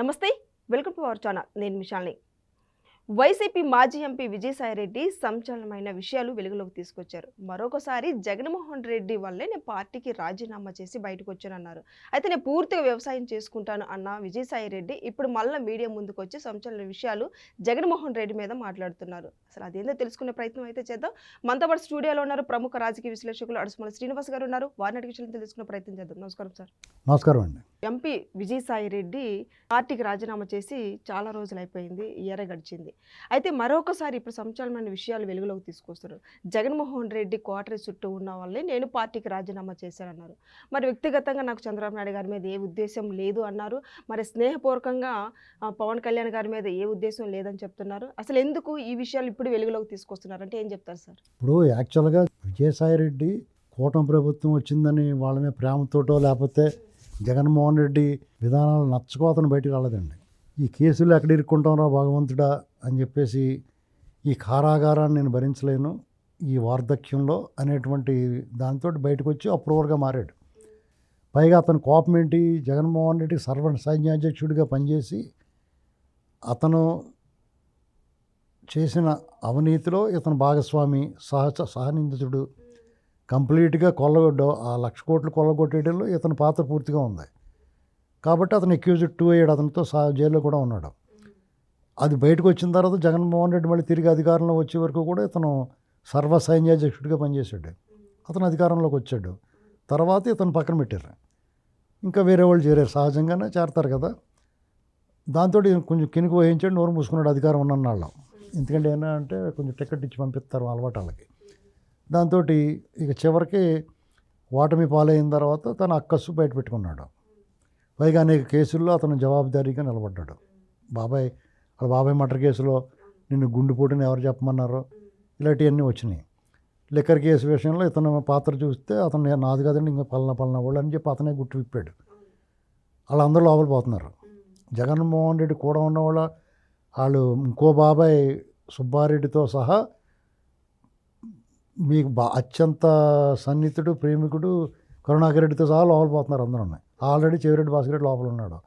నమస్తే, welcome to our channel. నేను మిషాల్ని. YCP మాజీ ఎంపీ విజయసాయిరెడ్డి సంచలనమైన విషయాలు వెలుగులోకి తీసుకొచ్చారు. మరొకసారి జగన్మోహన్ రెడ్డి వల్లే నేను పార్టీకి రాజీనామా చేసి బయటకు వచ్చానన్నారు. అయితే నేను పూర్తిగా వ్యవసాయం చేసుకుంటాను అన్న విజయసాయిరెడ్డి ఇప్పుడు మళ్ళీ మీడియా ముందుకు వచ్చి సంచలన విషయాలు జగన్మోహన్ రెడ్డి మీద మాట్లాడుతున్నారు. అసలు అదేందో తెలుసుకునే ప్రయత్నం అయితే చేద్దాం. మనతో పాటు స్టూడియోలో ఉన్నారు ప్రముఖ రాజకీయ విశ్లేషకులు అడుసుమల శ్రీనివాస్ గారు ఉన్నారు. వారిని అడిగి విషయాలు తెలుసుకునే ప్రయత్నం చేద్దాం. నమస్కారం సార్. నమస్కారం అండి. ఎంపీ విజయసాయిరెడ్డి పార్టీకి రాజీనామా చేసి చాలా రోజులు అయిపోయింది, ఇయరే గడిచింది. అయితే మరొకసారి ఇప్పుడు సంచలనమైన విషయాలు వెలుగులోకి తీసుకొస్తున్నారు. జగన్మోహన్ రెడ్డి క్వార్టరీ చుట్టూ ఉన్న వాళ్ళే నేను పార్టీకి రాజీనామా చేశానన్నారు. మరి వ్యక్తిగతంగా నాకు చంద్రబాబు నాయుడు గారి మీద ఏ ఉద్దేశం లేదు అన్నారు. మరి స్నేహపూర్వకంగా పవన్ కళ్యాణ్ గారి మీద ఏ ఉద్దేశం లేదని చెప్తున్నారు. అసలు ఎందుకు ఈ విషయాలు ఇప్పుడు వెలుగులోకి తీసుకొస్తున్నారు అంటే ఏం చెప్తారు సార్? ఇప్పుడు యాక్చువల్గా విజయసాయిరెడ్డి కూటమి ప్రభుత్వం వచ్చిందని వాళ్ళ మీద ప్రేమతోటో లేకపోతే జగన్మోహన్ రెడ్డి విధానాలు నచ్చకో అతను బయటికి రాలేదండి. ఈ కేసులు ఎక్కడ ఇరుక్కుంటాంరా భగవంతుడా అని చెప్పేసి ఈ కారాగారాన్ని నేను భరించలేను ఈ వార్ధక్యంలో అనేటువంటి దాంతో బయటకు వచ్చి అప్రూవర్గా మారాడు. పైగా అతని కోపం ఏంటి, జగన్మోహన్ రెడ్డి సైన్యాధ్యక్షుడిగా పనిచేసి అతను చేసిన అవినీతిలో ఇతను భాగస్వామి, సహనిందితుడు, కంప్లీట్గా ఆ 1,00,000 కోట్లు కొల్లగొట్టేయడంలో ఇతని పాత్ర పూర్తిగా ఉంది. కాబట్టి అతను అక్యూజ్డ్ 2 అయ్యాడు, అతనితో జైల్లో కూడా ఉన్నాడు. అది బయటకు వచ్చిన తర్వాత జగన్మోహన్ రెడ్డి మళ్ళీ తిరిగి అధికారంలో వచ్చే వరకు కూడా ఇతను సైన్యాధ్యక్షుడిగా పనిచేశాడు. అతను అధికారంలోకి వచ్చాడు. తర్వాత ఇతను పక్కన పెట్టారు, ఇంకా వేరే వాళ్ళు చేరారు, సహజంగానే చేరతారు కదా. దాంతో కొంచెం కినుకు వహించాడు, నోరు మూసుకున్నాడు అధికారం ఉన్న వాళ్ళం. ఎందుకంటే ఏంటంటే కొంచెం టికెట్ ఇచ్చి పంపిస్తారు అలవాటు వాళ్ళకి. దాంతో ఇక చివరికి ఓటమి పాలైన తర్వాత తన అక్కస్సు బయట పెట్టుకున్నాడు. పైగా అనేక కేసుల్లో అతను జవాబుదారీగా నిలబడ్డాడు. వాళ్ళ బాబాయ్ మర్డర్ కేసులో నిన్ను గుండెపోటుని ఎవరు చెప్పమన్నారో ఇలాంటివన్నీ వచ్చినాయి. లిక్కర్ కేసు విషయంలో ఇతను పాత్ర చూస్తే అతను నాది కదండి ఇంకా పలానా వాళ్ళు అని చెప్పి అతనే గుట్టు విప్పాడు. వాళ్ళందరూ లోపల పోతున్నారు. జగన్మోహన్ రెడ్డి కూడా ఉన్న వాళ్ళు ఇంకో బాబాయ్ సుబ్బారెడ్డితో సహా మీకు అత్యంత సన్నిహితుడు, ప్రేమికుడు కరుణాకర్ రెడ్డితో సహా లోపల పోతున్నారు అందరూ. ఆల్రెడీ చెవిరెడ్డి భాస్కర్ రెడ్డి లోపల ఉన్నాడు.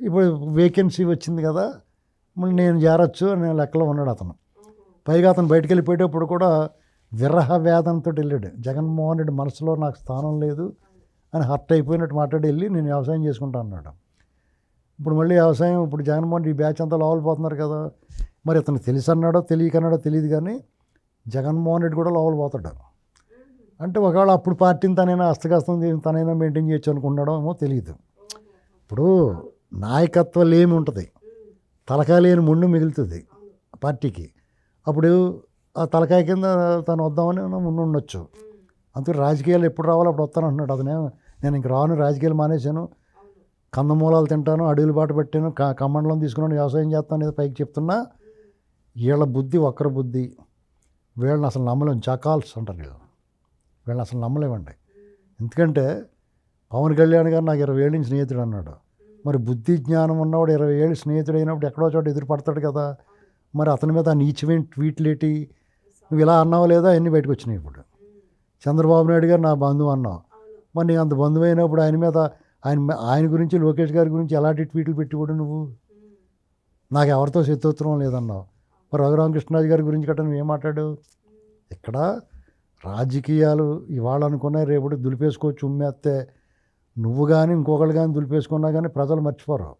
ఇప్పుడు వేకెన్సీ వచ్చింది కదా, మళ్ళీ నేను చేరొచ్చు అనే లెక్కలో ఉన్నాడు అతను. పైగా అతను బయటకు వెళ్ళిపోయేటప్పుడు కూడా విరహ వేదంతో వెళ్ళాడు. జగన్మోహన్ రెడ్డి మనసులో నాకు స్థానం లేదు అని హర్ట్ అయిపోయినట్టు మాట్లాడి వెళ్ళి నేను వ్యవసాయం చేసుకుంటా అన్నాడు. ఇప్పుడు మళ్ళీ వ్యవసాయం, ఇప్పుడు జగన్మోహన్ రెడ్డి బ్యాచ్ అంతా లోపల పోతున్నారు కదా. మరి అతను తెలిసి అన్నాడో తెలియకన్నాడో తెలియదు, కానీ జగన్మోహన్ రెడ్డి కూడా లోపల పోతాడు. అంటే ఒకవేళ అప్పుడు పార్టీని తనైనా హస్తగస్తం తనైనా మెయింటైన్ చేయొచ్చు అనుకున్నాడో ఏమో తెలియదు. ఇప్పుడు నాయకత్వం లేమి ఉంటుంది, తలకాయ లేని ముందు మిగులుతుంది పార్టీకి. అప్పుడు ఆ తలకాయ కింద తను వద్దామని ముందు ఉండొచ్చు. అందుకే రాజకీయాలు ఎప్పుడు రావాలో అప్పుడు వస్తాను అంటున్నాడు. అతనే నేను ఇంక రాను, రాజకీయాలు మానేశాను, కందమూలాలు తింటాను, అడవులు బాట పెట్టాను, కమండలం తీసుకున్నాను, వ్యవసాయం చేస్తాను అనేది పైకి చెప్తున్నా వీళ్ళ బుద్ధి వక్ర బుద్ధి. వీళ్ళని అసలు నమ్మలేము, జకాల్స్ అంటారు వీళ్ళని అసలు నమ్మలేమండి. ఎందుకంటే పవన్ కళ్యాణ్ గారు నాకు 20 ఏళ్ళ నుంచి స్నేహితుడు అన్నాడు. మరి బుద్ధి జ్ఞానం ఉన్నవాడు 20 ఏళ్ళు స్నేహితుడు అయినప్పుడు ఎక్కడో చోట ఎదురుపడతాడు కదా. మరి అతని మీద నీచమైన ట్వీట్లేటి, నువ్వు ఇలా అన్నావు లేదా అన్నీ బయటకు వచ్చినాయి. ఇప్పుడు చంద్రబాబు నాయుడు గారు నా బంధువు అన్నావు, మరి నీకు అంత బంధువు అయినప్పుడు ఆయన మీద ఆయన గురించి లోకేష్ గారి గురించి ఎలాంటి ట్వీట్లు పెట్టి కూడా నువ్వు నాకు ఎవరితో శత్రుత్వం లేదన్నావు. మరి రఘురామకృష్ణరాజు గారి గురించి గట్రా నువ్వేం మాట్లాడావు? ఇక్కడ రాజకీయాలు ఇవాళ అనుకున్నా రేపు దులిపేసుకోవచ్చు, ఉమ్మేస్తే నువ్వు కానీ ఇంకొకళ్ళు కానీ దులిపేసుకున్నా కానీ ప్రజలు మర్చిపోరు.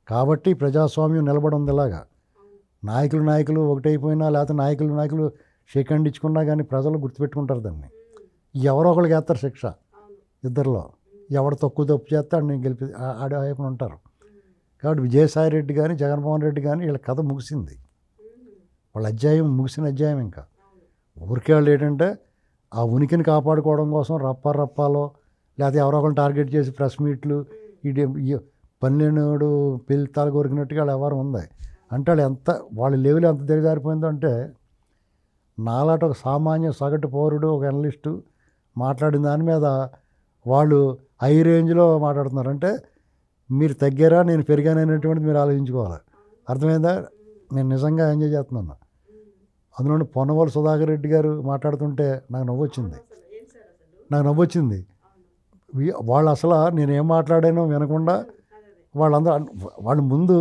కాబట్టి ప్రజాస్వామ్యం నిలబడి ఉంది. ఇలాగా నాయకులు ఒకటైపోయినా లేకపోతే నాయకులు షేక్ హ్యాండ్ ఇచ్చుకున్నా కానీ ప్రజలు గుర్తుపెట్టుకుంటారు దాన్ని. ఎవరో ఒకరికి వేస్తారు శిక్ష, ఇద్దరిలో ఎవరు తక్కువ తప్పు చేస్తే నేను గెలిపి ఆడే వైపున ఉంటారు. కాబట్టి విజయసాయిరెడ్డి కానీ జగన్మోహన్ రెడ్డి కానీ వీళ్ళ కథ ముగిసింది. వాళ్ళ అధ్యాయం ముగిసిన అధ్యాయం. ఇంకా ఊరికే వాళ్ళు ఏంటంటే ఆ ఉనికిని కాపాడుకోవడం కోసం రప్పాలో లేకపోతే ఎవరో ఒకరిని టార్గెట్ చేసి ప్రెస్ మీట్లు ఈ పన్నెండు పిల్లతాలు కొరికినట్టుగా వాళ్ళు ఎవరు ఉంది అంటే వాళ్ళ లెవెల్ ఎంత దిగజారిపోయిందో అంటే నాలాట ఒక సామాన్య సగటు పౌరుడు, ఒక అనలిస్టు మాట్లాడిన దాని మీద వాళ్ళు హై రేంజ్లో మాట్లాడుతున్నారు. అంటే మీరు తగ్గారా నేను పెరిగాననేటువంటిది మీరు ఆలోచించుకోవాలి. అర్థమైందా? నేను నిజంగా ఎంజాయ్ చేస్తున్నాను. అందులో పొన్నవోలు సుధాకర్ రెడ్డి గారు మాట్లాడుతుంటే నాకు నవ్వొచ్చింది. వాళ్ళు అసలు నేనేం మాట్లాడానో వినకుండా వాళ్ళు ముందు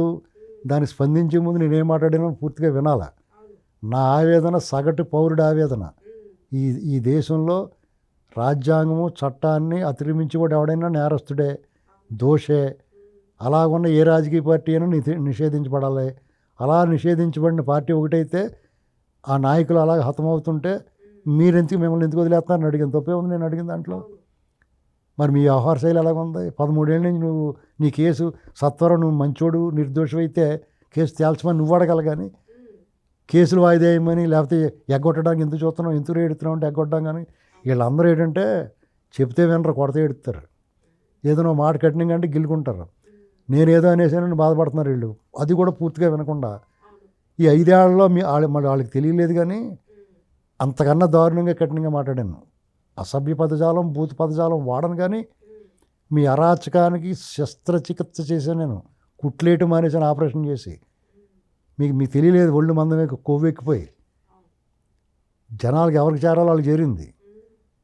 దానికి స్పందించే ముందు నేనేం మాట్లాడినా పూర్తిగా వినాలా. నా ఆవేదన సగటు పౌరుడి ఆవేదన. ఈ ఈ దేశంలో రాజ్యాంగము చట్టాన్ని అతిక్రమించి కూడా ఎవడైనా నేరస్తుడే, దోషే. అలాగున్న ఏ రాజకీయ పార్టీ అయినా నిషేధించబడాలి. అలా నిషేధించబడిన పార్టీ ఒకటైతే ఆ నాయకులు అలాగ హతమవుతుంటే మిమ్మల్ని ఎందుకు వదిలేస్తున్నారని అడిగింది. తప్పే ఉంది నేను అడిగిన దాంట్లో. మరి మీ వ్యవహార శైలి ఎలాగుంది? 13 ఏళ్ళ నుంచి నీ కేసు సత్వరం, నువ్వు మంచోడు నిర్దోషమైతే కేసు తేల్చమని నువ్వు అడగాలి. కానీ కేసులు వాయిదా వేయమని లేకపోతే ఎగ్గొట్టడానికి ఎందుకు చూస్తున్నావు, ఎందుకు ఏడుతున్నావు అంటే ఎగ్గొట్టడం. కానీ వీళ్ళందరూ ఏంటంటే చెప్తే వినరు, కొడితే ఏడుస్తారు. ఏదైనా మాట కఠినంగా అంటే గిల్లుకుంటారు. నేనేదో అనేసానని బాధపడుతున్నారు వీళ్ళు. అది కూడా పూర్తిగా వినకుండా ఈ 5 ఏళ్లలో వాళ్ళకి తెలియలేదు. కానీ అంతకన్నా దారుణంగా కఠినంగా మాట్లాడాను. అసభ్య పదజాలం, భూత పదజాలం వాడను. కానీ మీ అరాచకానికి శస్త్రచికిత్స చేశాను నేను. కుట్లేయటం మానేసాను ఆపరేషన్ చేసి. మీకు తెలియలేదు, ఒళ్ళు మందమే కొవ్వెక్కిపోయి జనాలకు ఎవరికి చేరాలో వాళ్ళకి చేరింది.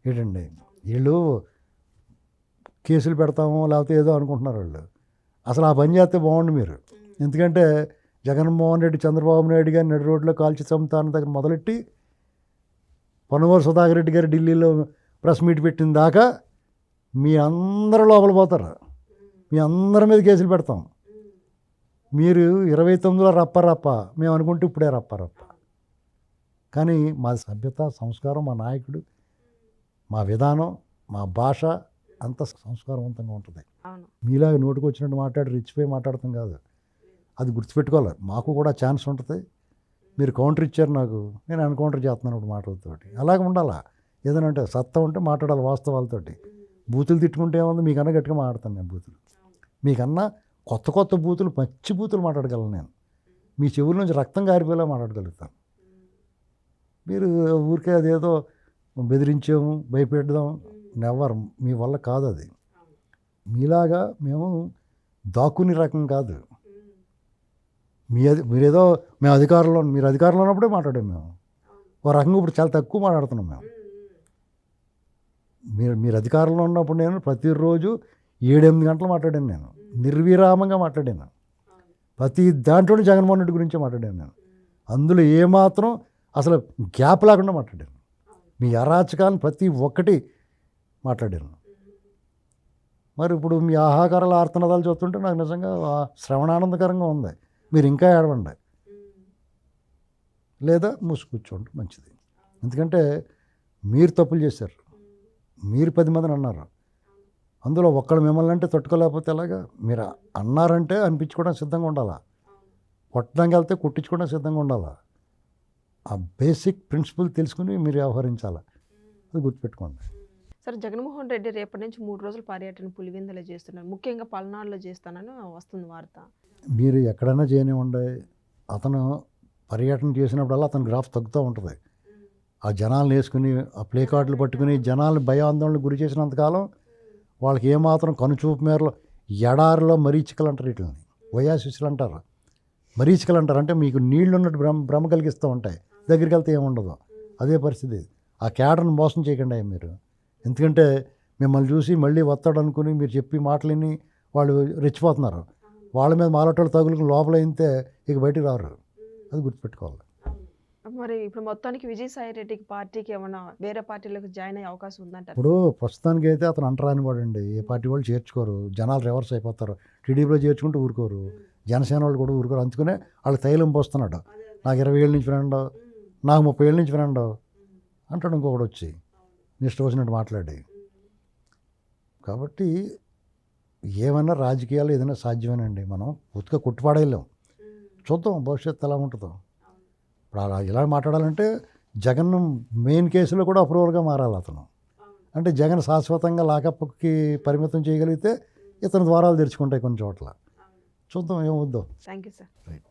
ఏంటండి వీళ్ళు కేసులు పెడతామో లేకపోతే ఏదో అనుకుంటున్నారు వాళ్ళు. అసలు ఆ పని చేస్తే బాగుండు మీరు. ఎందుకంటే జగన్మోహన్ రెడ్డి, చంద్రబాబు నాయుడు గారిని నడి రోడ్లో కాల్చి చంపుతాను దగ్గర మొదలెట్టి పొన్నవూరు సుధాకర్ రెడ్డి గారు ఢిల్లీలో ప్రెస్ మీట్ పెట్టిన దాకా మీ అందరూ లోపల పోతారు. మీ అందరి మీద కేసులు పెడతాం. మీరు 29లో రప్ప మేము అనుకుంటే ఇప్పుడే రప్ప. కానీ మా సభ్యత, సంస్కారం, మా నాయకుడు, మా విధానం, మా భాష అంత సంస్కారవంతంగా ఉంటుంది. మీలాగా నోటికి వచ్చినట్టు మాట్లాడి రెచ్చిపోయి మాట్లాడతాం కాదు. అది గుర్తుపెట్టుకోవాలి. మాకు కూడా ఛాన్స్ ఉంటుంది. మీరు కౌంటర్ ఇచ్చారు నాకు, నేను ఎన్కౌంటర్ చేస్తున్నాను ఇప్పుడు మాటలతోటి. అలాగే ఉండాలా. ఏదైనా అంటే సత్తా ఉంటే మాట్లాడాలి వాస్తవాలతోటి. బూతులు తిట్టుకుంటే ఏముంది, మీకన్నా గట్టిగా మాట్లాడతాను నేను. బూతులు మీకన్నా కొత్త బూతులు, పచ్చి బూతులు మాట్లాడగలను నేను. మీ చెవుల నుంచి రక్తం కారిపోయేలా మాట్లాడగలుగుతాను. మీరు ఊరికే అదేదో బెదిరించాము, భయపెడదాం, నెవర్. మీ వల్ల కాదు అది. మీలాగా మేము దాక్కుని రకం కాదు. మీరేదో మేము మీరు అధికారంలో ఉన్నప్పుడే మాట్లాడాము మేము. ఓ రకంగా ఇప్పుడు చాలా తక్కువ మాట్లాడుతున్నాం మేము. మీరు అధికారంలో ఉన్నప్పుడు నేను ప్రతిరోజు 7-8 గంటలు మాట్లాడాను నేను. నిర్విరామంగా మాట్లాడాను. ప్రతి దాంట్లో జగన్మోహన్ రెడ్డి గురించే మాట్లాడాను నేను. అందులో ఏమాత్రం అసలు గ్యాప్ లేకుండా మాట్లాడాను. మీ అరాచకాలను ప్రతి ఒక్కటి మాట్లాడాను. మరి ఇప్పుడు మీ ఆహాకారాల ఆర్తనాదాలు చూస్తుంటే నాకు నిజంగా శ్రవణానందకరంగా ఉంది. మీరు ఇంకా ఏడవండి, లేదా మూసి కూర్చోండి మంచిది. ఎందుకంటే మీరు తప్పులు చేశారు. మీరు 10 మందిని అన్నారు. అందులో ఒక్కడు మిమ్మల్ని అంటే తట్టుకోలేకపోతే ఎలాగా? మీరు అన్నారంటే అనిపించుకోవడానికి సిద్ధంగా ఉండాలా. కొట్టడానికి వెళ్తే కుట్టించుకోవడానికి సిద్ధంగా ఉండాలా. ఆ బేసిక్ ప్రిన్సిపల్ తెలుసుకుని మీరు వ్యవహరించాలి. అది గుర్తుపెట్టుకోండి. సార్, జగన్మోహన్ రెడ్డి రేపటి నుంచి 3 రోజుల పర్యటన పులివెందులో చేస్తున్నారు. ముఖ్యంగా పల్నాడులో చేస్తానని వస్తుంది వార్త. మీరు ఎక్కడైనా చేయనివ్వండి, అతను పర్యటన చేసినప్పుడల్లా అతని గ్రాఫ్ తగ్గుతూ ఉంటుంది. ఆ జనాలను వేసుకుని, ఆ ప్లే కార్డులు పట్టుకుని జనాలను భయాందోళనకు గురి చేసినంతకాలం వాళ్ళకి ఏమాత్రం కనుచూపు మేరలో ఎడారిలో మరీచికలు అంటారు, వీటిని వయాశిస్సులు అంటారు. మరీచికలు అంటారు అంటే మీకు నీళ్లు ఉన్నట్టు భ్రమ కలిగిస్తూ ఉంటాయి. దగ్గరికి వెళ్తే ఏముండదు. అదే పరిస్థితి. ఆ క్యాడర్ని మోసం చేయకండి మీరు. ఎందుకంటే మిమ్మల్ని చూసి మళ్ళీ వస్తాడు అనుకుని మీరు చెప్పి మాటలని వాళ్ళు రెచ్చిపోతున్నారు. వాళ్ళ మీద మాలటోళ్ళు తగులుకుని లోపల అయితే ఇక బయటికి రారు. అది గుర్తుపెట్టుకోవాలి. మరి ఇప్పుడు మొత్తానికి విజయసాయి రెడ్డికి పార్టీకి ఏమైనా వేరే పార్టీలకు జాయిన్ అయ్యే అవకాశం ఉందంటారు? ఇప్పుడు ప్రస్తుతానికి అయితే అతను అంటరాని వాడండి. ఏ పార్టీ వాళ్ళు చేర్చుకోరు. జనాలు రివర్స్ అయిపోతారు. టీడీపీలో చేర్చుకుంటూ ఊరుకోరు. జనసేన వాళ్ళు కూడా ఊరుకోరు. అందుకనే వాళ్ళు తైలం పోస్తున్నాడు. నాకు 20 ఏళ్ళ నుంచి ఫ్రెండ్, నాకు 30 ఏళ్ళ నుంచి ఫ్రెండ్ అంటాడు ఇంకొకటి వచ్చి ఇష్టం వచ్చినట్టు మాట్లాడి. కాబట్టి ఏమైనా రాజకీయాలు ఏదైనా సాధ్యమేనండి. మనం పూర్తిగా కొట్టుపాడేళ్ళాం. చూద్దాం భవిష్యత్తు ఎలా ఉంటుందో. ఇప్పుడు అలా ఇలా మాట్లాడాలంటే జగన్ మెయిన్ కేసులో కూడా అప్రూవల్గా మారాలి అతను. అంటే జగన్ శాశ్వతంగా లాకప్కి పరిమితం చేయగలిగితే ఇతని ద్వారాలు తెరుచుకుంటాయి కొన్ని చోట్ల. చూద్దాం ఏమవుద్దో. Thank you sir. రైట్.